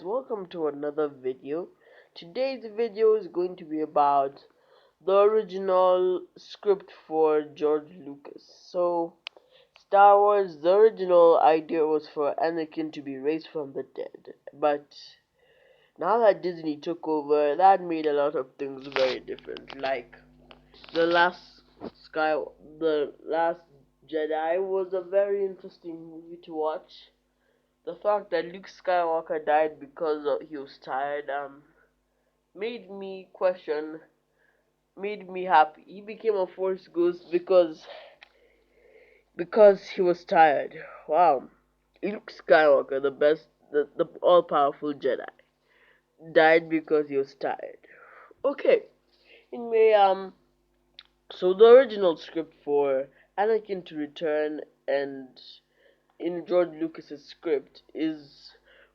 welcome to another video. Today's video is going to be about the original script for George Lucas. So, Star Wars, the original idea was for Anakin to be raised from the dead. But now that Disney took over, that made a lot of things very different. Like, the last Sky, the last Jedi was a very interesting movie to watch. The fact that Luke Skywalker died because he was tired made me question, made me happy. He became a Force ghost because he was tired. Wow, Luke Skywalker, the all-powerful Jedi, died because he was tired. Okay, anyway, so the original script for Anakin to return and in George Lucas's script is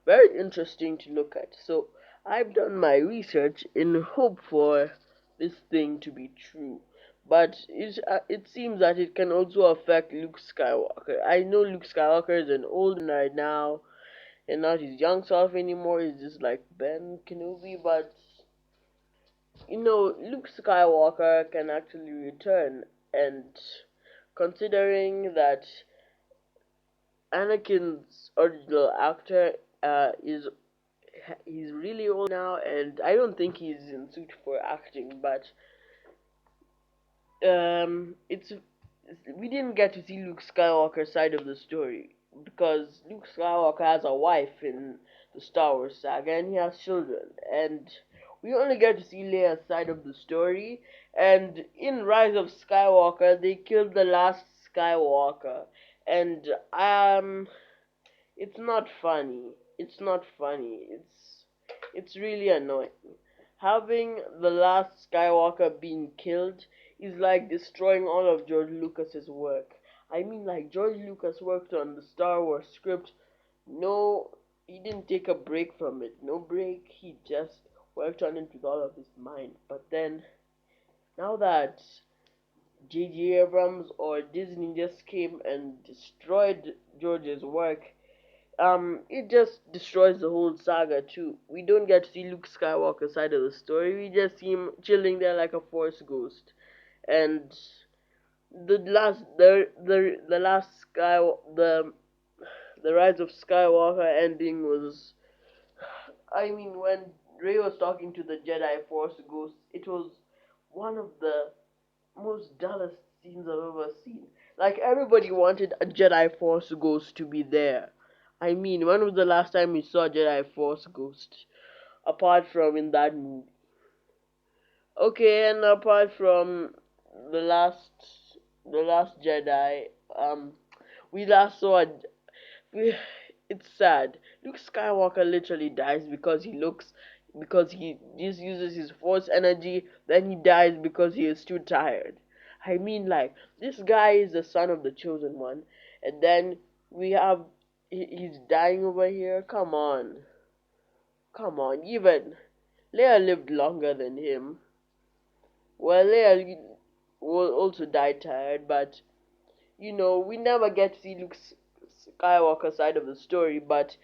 very interesting to look at. So I've done my research in hope for this thing to be true. But it seems that it can also affect Luke Skywalker. I know Luke Skywalker is an old man right now, and not his young self anymore. He's just like Ben Kenobi. But Luke Skywalker can actually return, and considering that Anakin's original actor he's really old now, and I don't think he's in suit for acting. But it's we didn't get to see Luke Skywalker's side of the story because Luke Skywalker has a wife in the Star Wars saga, and he has children, and we only get to see Leia's side of the story. And in Rise of Skywalker, they killed the last Skywalker, and it's not funny. It's not funny. It's really annoying. Having the last Skywalker being killed is like destroying all of George Lucas's work. I mean, like, George Lucas worked on the Star Wars script. No, he didn't take a break from it. No break. He just worked on it with all of his mind. But then, now that J.J. Abrams or Disney just came and destroyed George's work, it just destroys the whole saga too. We don't get to see Luke Skywalker's side of the story. We just see him chilling there like a Force ghost. And the last the Rise of Skywalker ending was, I mean, when Rey was talking to the Jedi Force ghost, it was one of the most dullest scenes I've ever seen. Like, everybody wanted a Jedi Force ghost to be there. I mean, when was the last time we saw Jedi Force ghost? Apart from in that movie. Okay, and apart from the last the last Jedi, we last saw we, it's sad. Luke Skywalker literally dies because he just uses his force energy, then he dies because he is too tired. I mean, like, this guy is the son of the chosen one, and then we have he's dying over here. Come on. Come on. Even Leia lived longer than him. Well, Leia will also die tired, but we never get to see Luke Skywalker's side of the story. But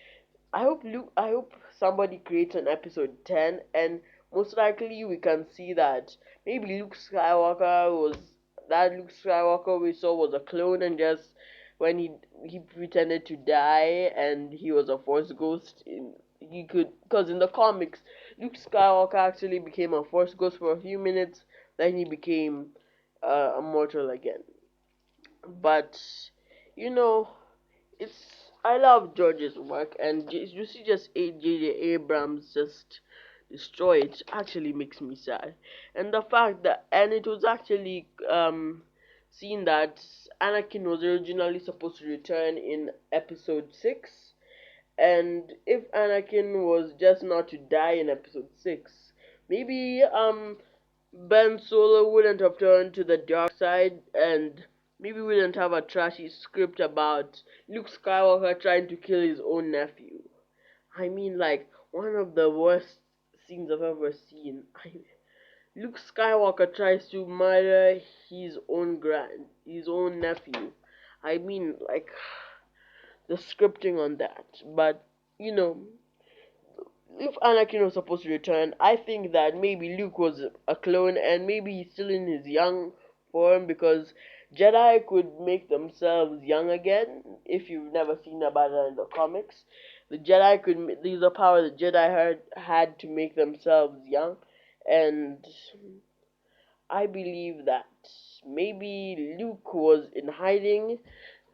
I hope somebody creates an episode 10, and most likely we can see that maybe Luke Skywalker we saw was a clone, and just when he pretended to die and he was a Force ghost. He could, because in the comics, Luke Skywalker actually became a Force ghost for a few minutes, then he became immortal again. But you know, it's I love George's work, and you see just J.J. Abrams just destroy it actually makes me sad. And the fact that, and it was actually seen that Anakin was originally supposed to return in episode 6, and if Anakin was just not to die in episode 6, maybe Ben Solo wouldn't have turned to the dark side, and maybe we wouldn't have a trashy script about Luke Skywalker trying to kill his own nephew. I mean, like, one of the worst scenes I've ever seen. Luke Skywalker tries to murder his own nephew. I mean, like, the scripting on that. But, you know, if Anakin was supposed to return, I think that maybe Luke was a clone and maybe he's still in his young form because Jedi could make themselves young again. If you've never seen about that in the comics, the Jedi could. These are power the Jedi had to make themselves young, and I believe that maybe Luke was in hiding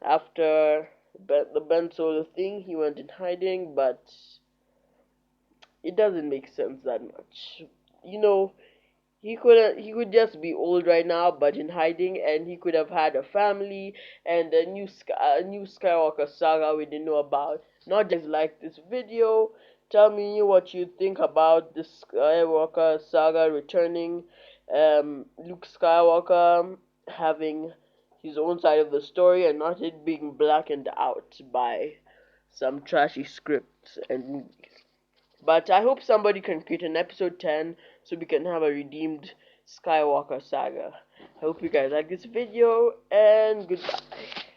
after the Ben Solo thing. He went in hiding, but it doesn't make sense that much. You know, he could just be old right now, but in hiding, and he could have had a family and a new Skywalker saga we didn't know about. Not just like this video. Tell me what you think about this Skywalker saga returning. Luke Skywalker having his own side of the story and not it being blackened out by some trashy scripts and movies. But I hope somebody can create an episode 10 so we can have a redeemed Skywalker saga. I hope you guys like this video and goodbye.